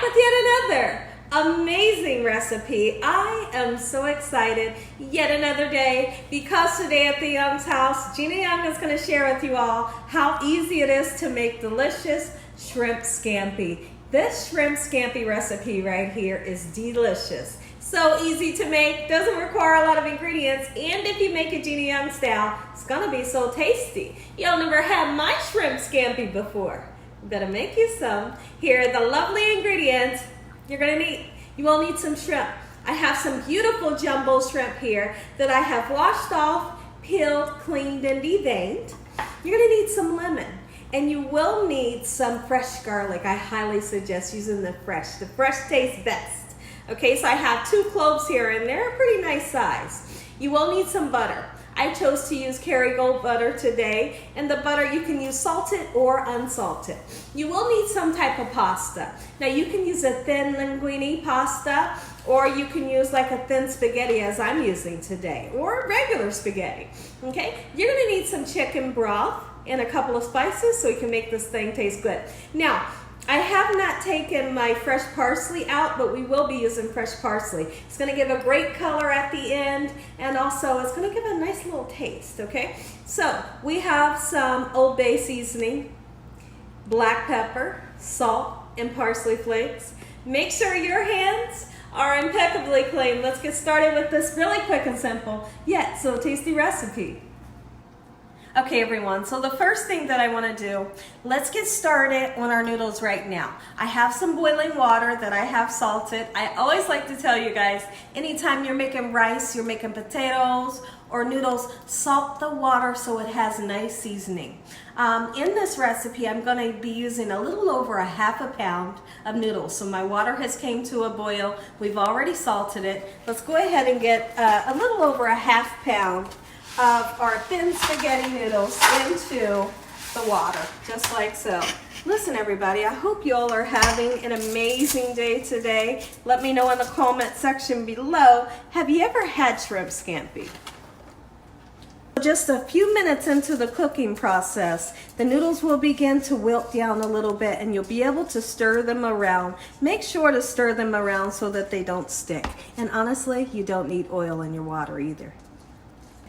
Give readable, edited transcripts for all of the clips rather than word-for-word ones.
with yet another amazing recipe. I am so excited. Yet another day, because today at the Young's house, Gina Young is going to share with you all how easy it is to make delicious shrimp scampi. This shrimp scampi recipe right here is delicious. So easy to make, doesn't require a lot of ingredients, and if you make it Gina Young style, it's gonna be so tasty. Y'all never had my shrimp scampi before. I'm gonna make you some. Here are the lovely ingredients you're gonna need. You will need some shrimp. I have some beautiful jumbo shrimp here that I have washed off, peeled, cleaned, and deveined. You're gonna need some lemon. And you will need some fresh garlic. I highly suggest using the fresh. The fresh tastes best. Okay, so I have 2 cloves here, and they're a pretty nice size. You will need some butter. I chose to use Kerrygold butter today, and the butter you can use salted or unsalted. You will need some type of pasta. Now you can use a thin linguine pasta, or you can use like a thin spaghetti as I'm using today, or regular spaghetti. Okay, you're gonna need some chicken broth and a couple of spices so you can make this thing taste good. Now, I have not taken my fresh parsley out, but we will be using fresh parsley. It's gonna give a great color at the end, and also it's gonna give a nice little taste, okay? So, we have some Old Bay seasoning, black pepper, salt, and parsley flakes. Make sure your hands are impeccably clean. Let's get started with this really quick and simple, yet so tasty recipe. Okay everyone, so the first thing that I want to do, let's get started on our noodles right now. I have some boiling water that I have salted. I always like to tell you guys, anytime you're making rice, you're making potatoes or noodles, salt the water so it has nice seasoning. In this recipe, I'm going to be using a little over a half a pound of noodles. So my water has came to a boil. We've already salted it. Let's go ahead and get a little over a half pound of our thin spaghetti noodles into the water, just like so. Listen everybody, I hope you all are having an amazing day today. Let me know in the comment section below, have you ever had shrimp scampi? Just a few minutes into the cooking process, the noodles will begin to wilt down a little bit and you'll be able to stir them around. Make sure to stir them around so that they don't stick. And honestly, you don't need oil in your water either.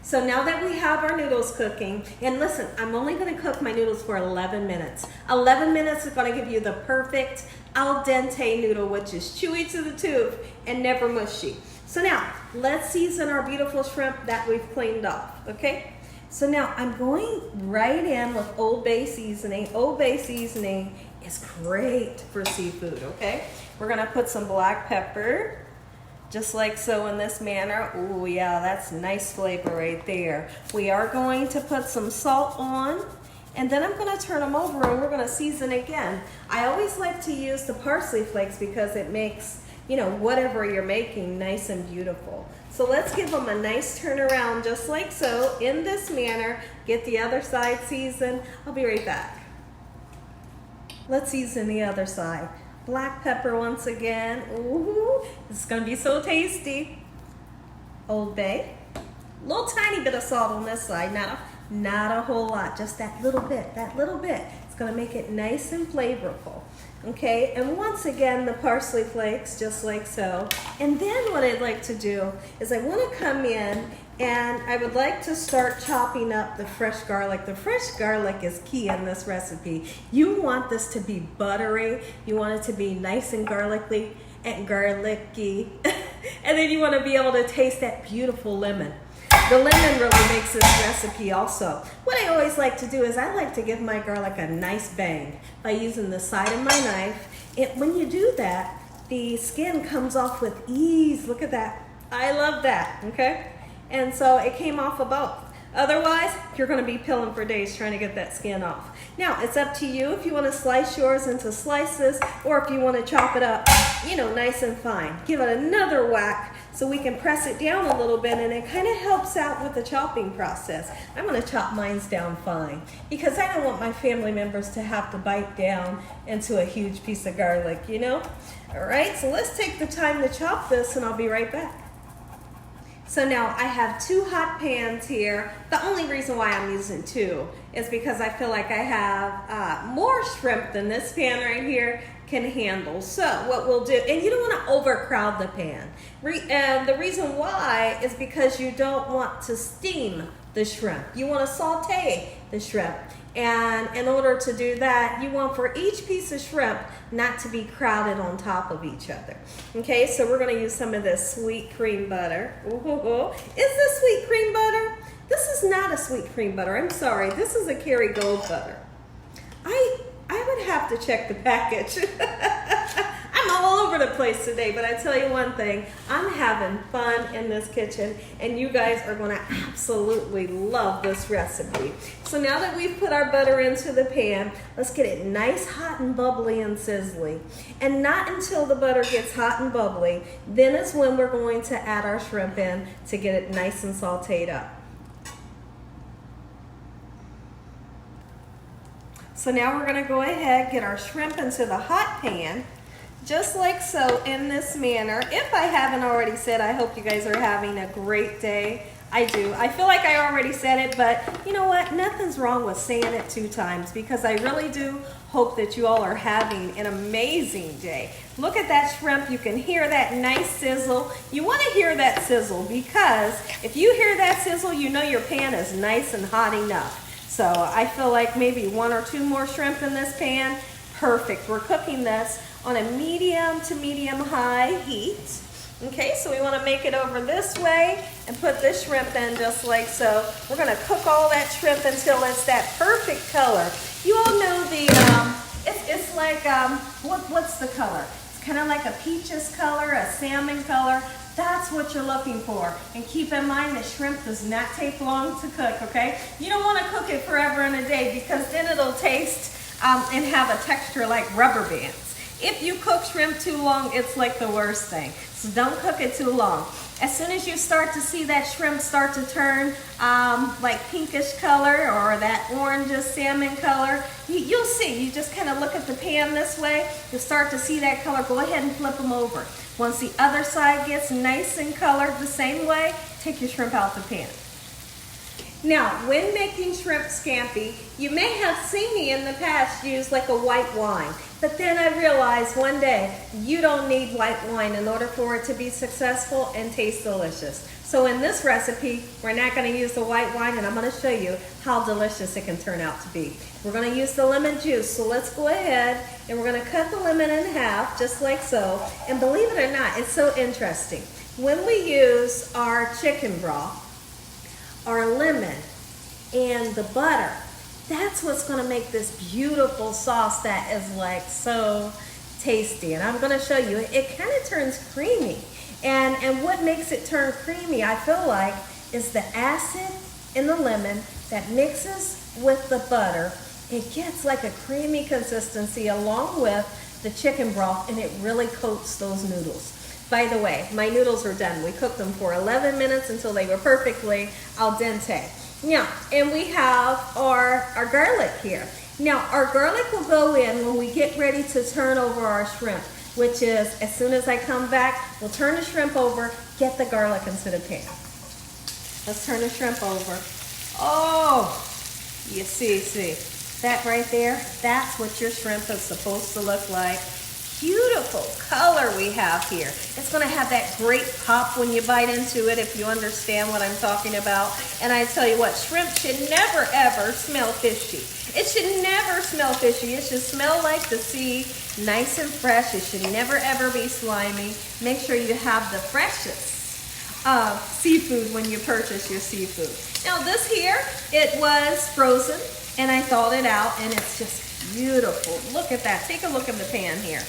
So now that we have our noodles cooking, and listen, I'm only gonna cook my noodles for 11 minutes. 11 minutes is gonna give you the perfect al dente noodle, which is chewy to the tooth and never mushy. So now, let's season our beautiful shrimp that we've cleaned off, okay? So now I'm going right in with Old Bay seasoning. Old Bay seasoning is great for seafood, okay? We're gonna put some black pepper, just like so in this manner. Oh yeah, that's nice flavor right there. We are going to put some salt on, and then I'm gonna turn them over and we're gonna season again. I always like to use the parsley flakes because it makes, you know, whatever you're making nice and beautiful. So let's give them a nice turn around just like so in this manner. Get the other side seasoned. I'll be right back. Let's season the other side. Black pepper once again. Ooh, this is gonna be so tasty. Old Bay. Little tiny bit of salt on this side, not a whole lot, just that little bit, It's gonna make it nice and flavorful. Okay, and once again, the parsley flakes, just like so. And then what I'd like to do is I wanna come in and I would like to start chopping up the fresh garlic. The fresh garlic is key in this recipe. You want this to be buttery. You want it to be nice and garlicky. And then you want to be able to taste that beautiful lemon. The lemon really makes this recipe also. What I always like to do is I like to give my garlic a nice bang by using the side of my knife. When you do that, the skin comes off with ease. Look at that. I love that, okay? And so it came off of both. Otherwise, you're gonna be peeling for days trying to get that skin off. Now, it's up to you if you wanna slice yours into slices or if you wanna chop it up, you know, nice and fine. Give it another whack so we can press it down a little bit, and it kind of helps out with the chopping process. I'm gonna chop mine's down fine because I don't want my family members to have to bite down into a huge piece of garlic, you know? All right, so let's take the time to chop this and I'll be right back. So now I have 2 hot pans here. The only reason why I'm using 2 is because I feel like I have more shrimp than this pan right here can handle. So what we'll do, and you don't want to overcrowd the pan. And the reason why is because you don't want to steam the shrimp. You want to saute the shrimp. And in order to do that, you want for each piece of shrimp not to be crowded on top of each other. Okay, so we're going to use some of this sweet cream butter. Ooh, is this sweet cream butter? This is not a sweet cream butter. I'm sorry. This is a Kerrygold butter. I would have to check the package. I'm all over the place today, but I tell you one thing, I'm having fun in this kitchen, and you guys are going to absolutely love this recipe. So now that we've put our butter into the pan, let's get it nice, hot, and bubbly and sizzly. And not until the butter gets hot and bubbly, then is when we're going to add our shrimp in to get it nice and sauteed up. So now we're going to go ahead, get our shrimp into the hot pan, just like so, in this manner. If I haven't already said, I hope you guys are having a great day. I do. I feel like I already said it, but you know what? Nothing's wrong with saying it 2 times, because I really do hope that you all are having an amazing day. Look at that shrimp. You can hear that nice sizzle. You want to hear that sizzle, because if you hear that sizzle, you know your pan is nice and hot enough. So I feel like maybe 1 or 2 more shrimp in this pan. Perfect. We're cooking this on a medium to medium high heat. Okay, so we want to make it over this way and put this shrimp in just like so. We're going to cook all that shrimp until it's that perfect color. You all know it's like, what's the color? It's kind of like a peaches color, a salmon color. That's what you're looking for. And keep in mind, the shrimp does not take long to cook, okay? You don't want to cook it forever and a day, because then it'll taste and have a texture like rubber bands. If you cook shrimp too long, it's like the worst thing. So don't cook it too long. As soon as you start to see that shrimp start to turn like pinkish color or that orange salmon color, you'll see. You just kind of look at the pan this way. You'll start to see that color. Go ahead and flip them over. Once the other side gets nice and colored the same way, take your shrimp out the pan. Now, when making shrimp scampi, you may have seen me in the past use like a white wine. But then I realized one day, you don't need white wine in order for it to be successful and taste delicious. So in this recipe, we're not going to use the white wine, and I'm going to show you how delicious it can turn out to be. We're going to use the lemon juice. So let's go ahead and we're going to cut the lemon in half, just like so. And believe it or not, it's so interesting. When we use our chicken broth, our lemon, and the butter, that's what's going to make this beautiful sauce that is like so tasty. And I'm going to show you, it kind of turns creamy. And what makes it turn creamy, I feel like, is the acid in the lemon that mixes with the butter. It gets like a creamy consistency along with the chicken broth, and it really coats those noodles. By the way, my noodles are done. We cooked them for 11 minutes until they were perfectly al dente. Now, and we have our garlic here. Now, our garlic will go in when we get ready to turn over our shrimp, which is as soon as I come back, we'll turn the shrimp over, get the garlic into the pan. Let's turn the shrimp over. Oh, you see, that right there, that's what your shrimp is supposed to look like. Beautiful color we have here. It's going to have that great pop when you bite into it, if you understand what I'm talking about. And I tell you what, shrimp should never ever smell fishy. It should never smell fishy. It should smell like the sea, nice and fresh. It should never ever be slimy. Make sure you have the freshest seafood when you purchase your seafood. Now this here, it was frozen and I thawed it out, and it's just beautiful. Look at that. Take a look at the pan here.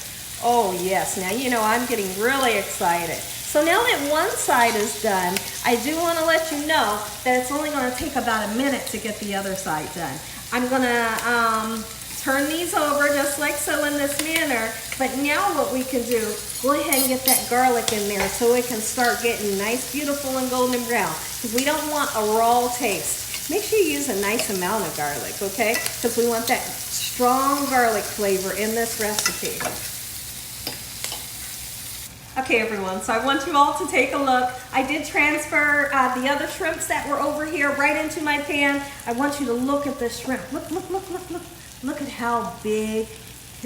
Oh yes, now you know I'm getting really excited. So now that one side is done, I do want to let you know that it's only going to take about a minute to get the other side done. I'm going to turn these over just like so in this manner, but now what we can do, go ahead and get that garlic in there so it can start getting nice, beautiful, and golden brown, because we don't want a raw taste. Make sure you use a nice amount of garlic, okay? Because we want that strong garlic flavor in this recipe. Okay everyone, so I want you all to take a look. I did transfer the other shrimps that were over here right into my pan. I want you to look at the shrimp. Look, look, look, look, look. Look at how big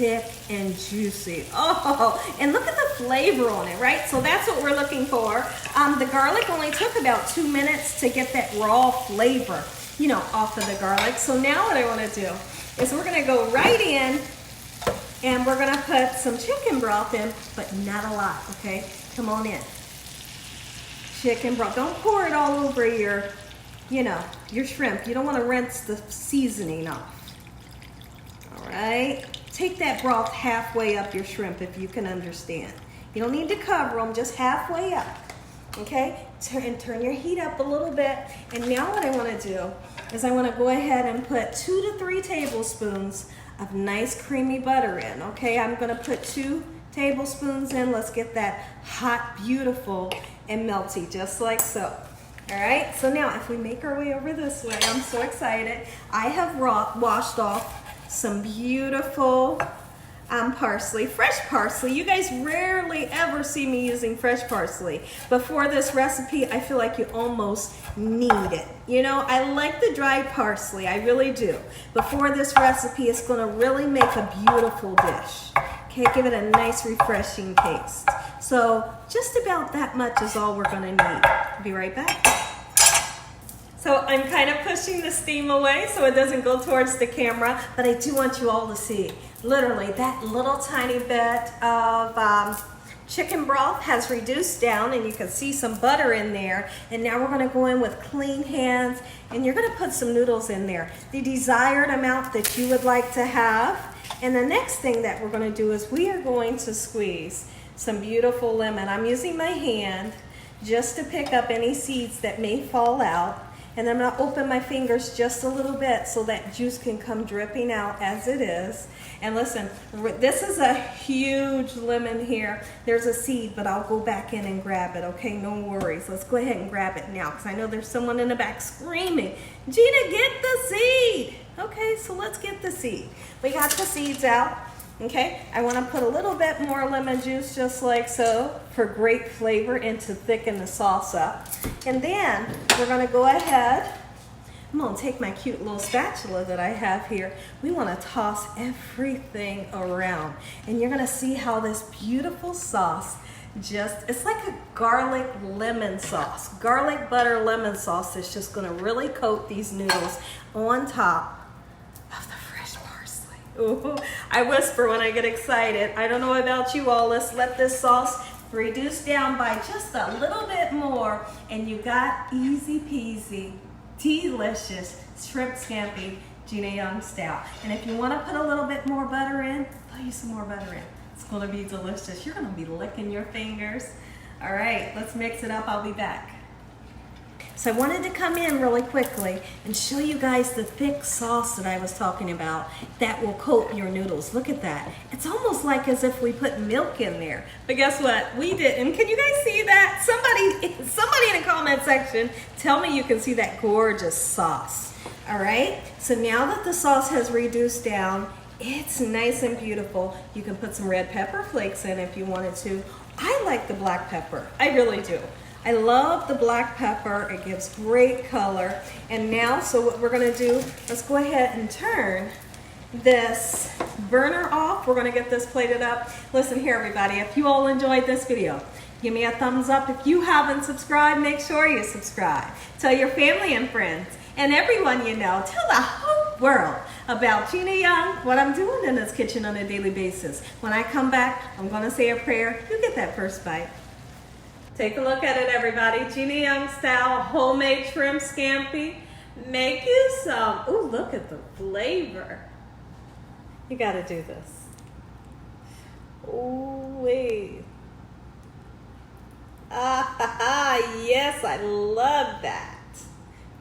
thick and juicy. Oh, and look at the flavor on it, right? So that's what we're looking for. The garlic only took about 2 minutes to get that raw flavor, you know, off of the garlic. So now what I want to do is we're going to go right in and we're going to put some chicken broth in, but not a lot, okay? Come on in. Chicken broth. Don't pour it all over your, you know, your shrimp. You don't want to rinse the seasoning off. All right, take that broth halfway up your shrimp if you can understand. You don't need to cover them, just halfway up, okay? Turn your heat up a little bit. And now what I want to do is I want to go ahead and put 2 to 3 tablespoons of nice creamy butter in, okay? I'm going to put 2 tablespoons in. Let's get that hot, beautiful, and melty, just like so. All right, so now if we make our way over this way, I'm so excited. I have washed off some beautiful parsley, fresh parsley. You guys rarely ever see me using fresh parsley. But for this recipe, I feel like you almost need it. You know, I like the dried parsley, I really do. But for this recipe, it's gonna really make a beautiful dish. Okay, give it a nice refreshing taste. So just about that much is all we're gonna need. I'll be right back. So I'm kind of pushing the steam away so it doesn't go towards the camera, but I do want you all to see, literally that little tiny bit of chicken broth has reduced down, and you can see some butter in there. And now we're gonna go in with clean hands, and you're gonna put some noodles in there, the desired amount that you would like to have. And the next thing that we're gonna do is we are going to squeeze some beautiful lemon. I'm using my hand just to pick up any seeds that may fall out. And I'm going to open my fingers just a little bit so that juice can come dripping out as it is. And listen, this is a huge lemon here. There's a seed, but I'll go back in and grab it, okay? No worries. Let's go ahead and grab it now because I know there's someone in the back screaming, Gina, get the seed. Okay, so let's get the seed. We got the seeds out. Okay, I want to put a little bit more lemon juice just like so for great flavor and to thicken the sauce up. And then we're going to go ahead, I'm going to take my cute little spatula that I have here. We want to toss everything around. And you're going to see how this beautiful sauce it's like a garlic lemon sauce. Garlic butter lemon sauce that's just going to really coat these noodles on top of the fresh parsley. Ooh, I whisper when I get excited. I don't know about you all. Let's let this sauce reduce down by just a little bit more, and you got easy peasy, delicious shrimp scampi, Gina Young style. And if you want to put a little bit more butter in, put you some more butter in. It's going to be delicious. You're going to be licking your fingers. All right, let's mix it up. I'll be back. So I wanted to come in really quickly and show you guys the thick sauce that I was talking about that will coat your noodles. Look at that. It's almost like as if we put milk in there. But guess what? We didn't. Can you guys see that? Somebody in the comment section, tell me you can see that gorgeous sauce. All right? So now that the sauce has reduced down, it's nice and beautiful. You can put some red pepper flakes in if you wanted to. I like the black pepper. I really do. I love the black pepper. It gives great color. And now, so what we're going to do, let's go ahead and turn this burner off. We're going to get this plated up. Listen here, everybody. If you all enjoyed this video, give me a thumbs up. If you haven't subscribed, make sure you subscribe. Tell your family and friends and everyone you know. Tell the whole world about Gina Young, what I'm doing in this kitchen on a daily basis. When I come back, I'm going to say a prayer. You get that first bite. Take a look at it, everybody. Gina Young style homemade shrimp scampi. Make you some. Ooh, look at the flavor. You got to do this. Ooh, wait. Yes, I love that.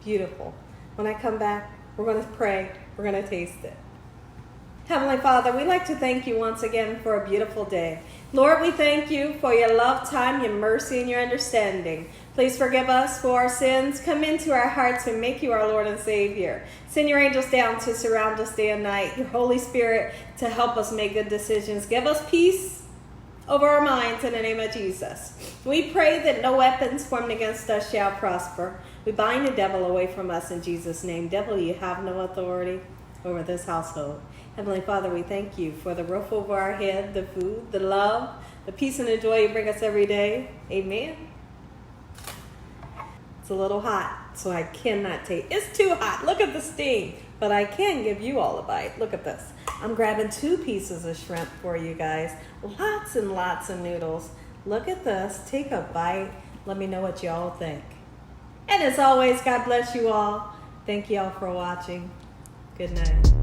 Beautiful. When I come back, we're going to pray. We're going to taste it. Heavenly Father, we'd like to thank you once again for a beautiful day. Lord, we thank you for your love, time, your mercy, and your understanding. Please forgive us for our sins. Come into our hearts and make you our Lord and Savior. Send your angels down to surround us day and night. Your Holy Spirit to help us make good decisions. Give us peace over our minds in the name of Jesus. We pray that no weapons formed against us shall prosper. We bind the devil away from us in Jesus' name. Devil, you have no authority over this household. Heavenly Father, we thank you for the roof over our head, the food, the love, the peace and the joy you bring us every day. Amen. It's a little hot, so I cannot take. It's too hot. Look at the steam. But I can give you all a bite. Look at this. I'm grabbing 2 pieces of shrimp for you guys. Lots and lots of noodles. Look at this. Take a bite. Let me know what y'all think. And as always, God bless you all. Thank y'all for watching. Good night.